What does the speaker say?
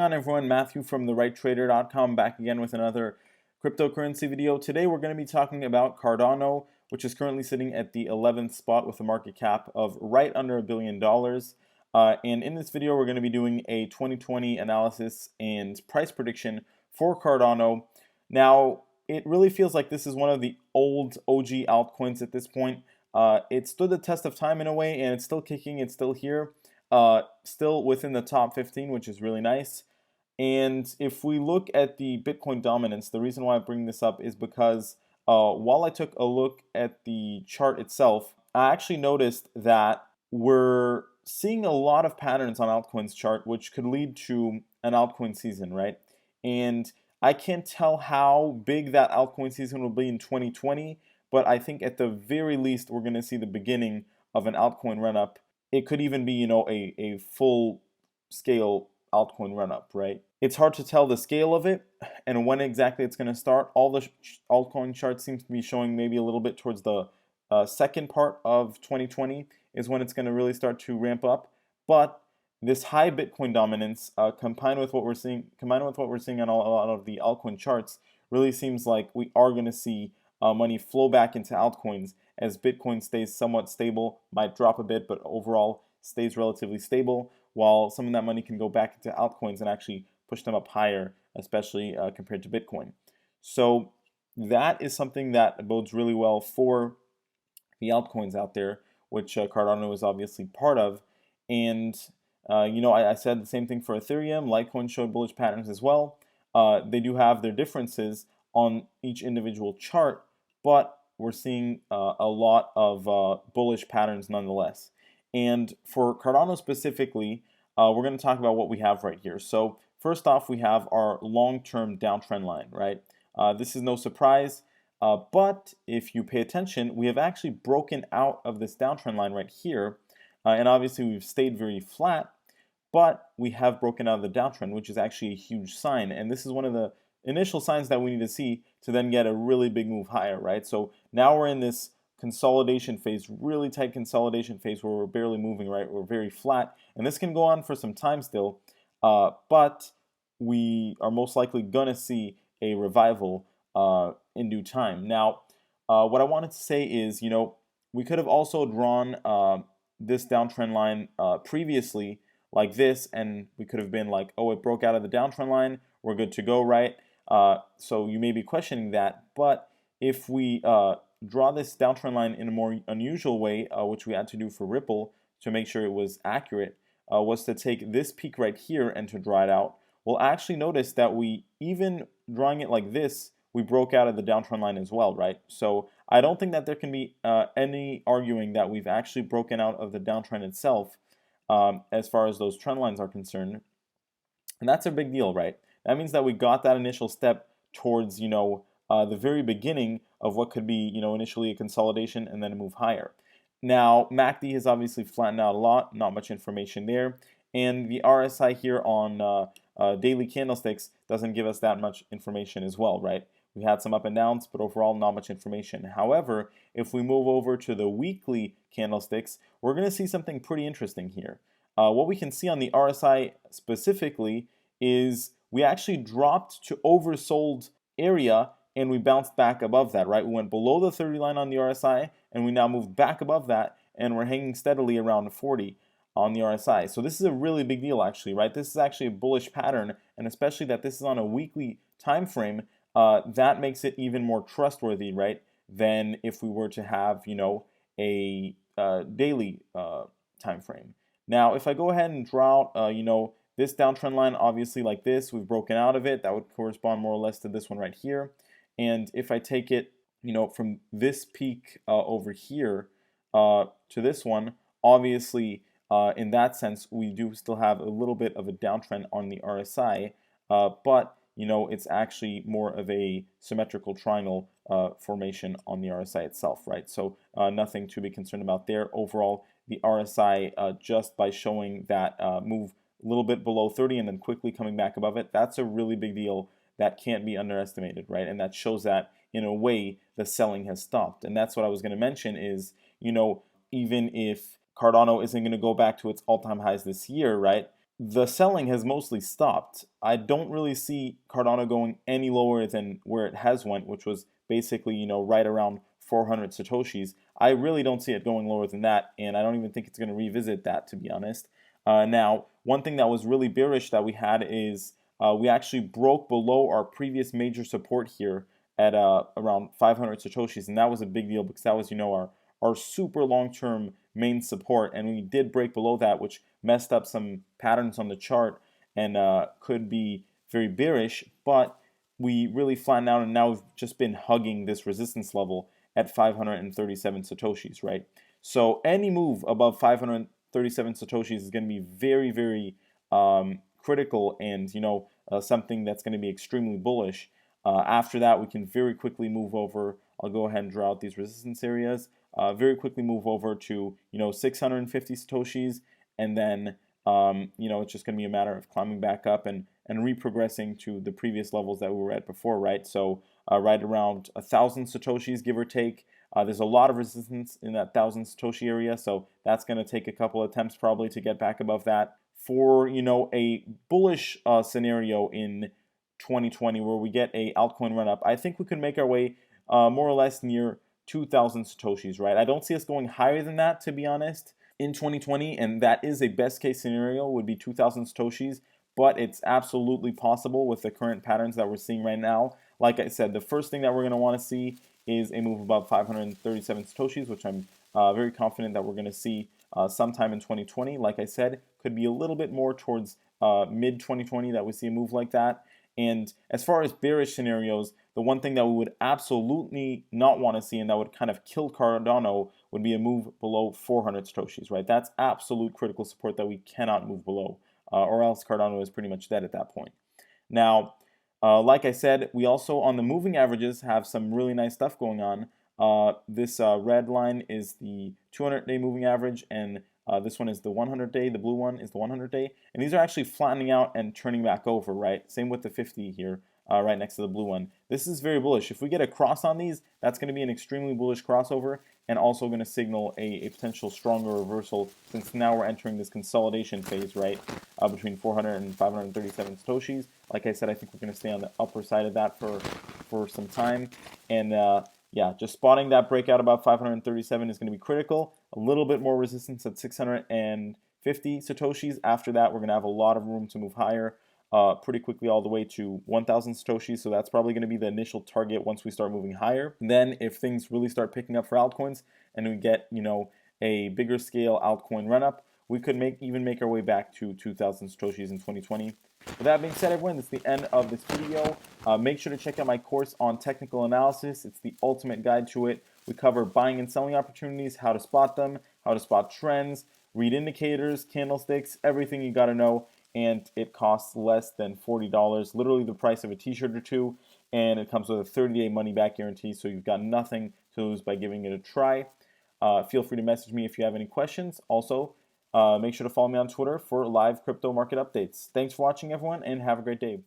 on, everyone? Matthew from therighttrader.com back again with another cryptocurrency video. Today we're going to be talking about Cardano, which is currently sitting at the 11th spot with a market cap of right under $1 billion. And in this video we're going to be doing a 2020 analysis and price prediction for Cardano. Now, it really feels like this is one of the old OG altcoins at this point. It stood the test of time in a way, and it's still kicking, it's still here. Still within the top 15, which is really nice. And if we look at the Bitcoin dominance, the reason why I bring this up is because while I took a look at the chart itself, I actually noticed that we're seeing a lot of patterns on altcoins chart, which could lead to an altcoin season, right? And I can't tell how big that altcoin season will be in 2020, but I think at the very least we're going to see the beginning of an altcoin run-up. It could even be, a full-scale altcoin run-up, right? It's hard to tell the scale of it and when exactly it's going to start. All the altcoin charts seems to be showing maybe a little bit towards the second part of 2020 is when it's going to really start to ramp up. But this high Bitcoin dominance, combined with what we're seeing on a lot of the altcoin charts, really seems like we are going to see money flow back into altcoins as Bitcoin stays somewhat stable, might drop a bit, but overall stays relatively stable, while some of that money can go back into altcoins and actually push them up higher, especially compared to Bitcoin. So that is something that bodes really well for the altcoins out there, which Cardano is obviously part of. And I said the same thing for Ethereum. Litecoin showed bullish patterns as well. They do have their differences on each individual chart, but we're seeing a lot of bullish patterns nonetheless. And for Cardano specifically, we're going to talk about what we have right here. So first off, we have our long-term downtrend line, right? This is no surprise, but if you pay attention, we have actually broken out of this downtrend line right here. And obviously we've stayed very flat, but we have broken out of the downtrend, which is actually a huge sign. And this is one of the initial signs that we need to see to then get a really big move higher, right? So now we're in this consolidation phase, really tight consolidation phase where we're barely moving, right? We're very flat, and this can go on for some time still, but we are most likely gonna see a revival in due time. Now, what I wanted to say is, we could have also drawn this downtrend line previously like this, and we could have been like, oh, it broke out of the downtrend line, we're good to go, right? So you may be questioning that, but if we draw this downtrend line in a more unusual way, which we had to do for Ripple to make sure it was accurate, was to take this peak right here and to draw it out, we'll actually notice that we, even drawing it like this, we broke out of the downtrend line as well, right? So I don't think that there can be any arguing that we've actually broken out of the downtrend itself as far as those trend lines are concerned. And that's a big deal, right? That means that we got that initial step towards, the very beginning of what could be, initially a consolidation and then a move higher. Now, MACD has obviously flattened out a lot, not much information there. And the RSI here on daily candlesticks doesn't give us that much information as well, right? We had some up and downs, but overall not much information. However, if we move over to the weekly candlesticks, we're going to see something pretty interesting here. What we can see on the RSI specifically is we actually dropped to oversold area and we bounced back above that, right? We went below the 30 line on the RSI and we now moved back above that and we're hanging steadily around 40 on the RSI. So this is a really big deal actually, right? This is actually a bullish pattern, and especially that this is on a weekly time frame, that makes it even more trustworthy, right? Than if we were to have, a daily time frame. Now, if I go ahead and draw out, this downtrend line, obviously like this, we've broken out of it. That would correspond more or less to this one right here. And if I take it, from this peak over here to this one, obviously, in that sense, we do still have a little bit of a downtrend on the RSI, but it's actually more of a symmetrical triangle formation on the RSI itself, right? So nothing to be concerned about there. Overall, the RSI, just by showing that move a little bit below 30 and then quickly coming back above it, that's a really big deal that can't be underestimated, right? And that shows that, in a way, the selling has stopped. And that's what I was going to mention is, even if Cardano isn't going to go back to its all-time highs this year, right? the selling has mostly stopped. I don't really see Cardano going any lower than where it has went, which was basically, right around 400 Satoshis. I really don't see it going lower than that, and I don't even think it's going to revisit that, to be honest. Now, one thing that was really bearish that we had is we actually broke below our previous major support here at around 500 Satoshis, and that was a big deal because that was, our super long-term main support, and we did break below that, which messed up some patterns on the chart and could be very bearish, but we really flattened out, and now we've just been hugging this resistance level at 537 Satoshis, right? So any move above 537 Satoshis is going to be very, very critical and, something that's going to be extremely bullish. After that, we can very quickly move over. I'll go ahead and draw out these resistance areas. Very quickly move over to 650 Satoshis, and then it's just going to be a matter of climbing back up and reprogressing to the previous levels that we were at before, right? So right around 1,000 Satoshis, give or take. There's a lot of resistance in that 1,000 Satoshi area, so that's going to take a couple attempts probably to get back above that. For a bullish scenario in 2020 where we get a altcoin run up, I think we can make our way more or less near 2,000 Satoshis, right? I don't see us going higher than that, to be honest, in 2020, and that is a best case scenario, would be 2,000 Satoshis, but it's absolutely possible with the current patterns that we're seeing right now. Like I said, the first thing that we're going to want to see is a move above 537 Satoshis, which I'm very confident that we're going to see sometime in 2020. Like I said, could be a little bit more towards mid 2020 that we see a move like that. And as far as bearish scenarios, the one thing that we would absolutely not want to see and that would kind of kill Cardano would be a move below 400 Satoshis, right? That's absolute critical support that we cannot move below, or else Cardano is pretty much dead at that point. Now, like I said, we also on the moving averages have some really nice stuff going on. This red line is the 200-day moving average, and this one is the 100-day. The blue one is the 100-day. And these are actually flattening out and turning back over, right? Same with the 50 here, right next to the blue one. This is very bullish. If we get a cross on these, that's going to be an extremely bullish crossover and also going to signal a potential stronger reversal, since now we're entering this consolidation phase, right, between 400 and 537 Satoshis. Like I said, I think we're going to stay on the upper side of that for some time. And yeah, just spotting that breakout about 537 is going to be critical. A little bit more resistance at 650 Satoshis. After that, we're going to have a lot of room to move higher pretty quickly all the way to 1,000 Satoshis. So that's probably going to be the initial target once we start moving higher. Then if things really start picking up for altcoins and we get, a bigger scale altcoin run up, we could even make our way back to 2,000 Satoshis in 2020. With that being said, everyone, that's the end of this video. Make sure to check out my course on technical analysis. It's the ultimate guide to it. We cover buying and selling opportunities, how to spot them, how to spot trends, read indicators, candlesticks, everything you got to know. And it costs less than $40, literally the price of a t-shirt or two. And it comes with a 30-day money-back guarantee, so you've got nothing to lose by giving it a try. Feel free to message me if you have any questions. Also, make sure to follow me on Twitter for live crypto market updates. Thanks for watching, everyone, and have a great day.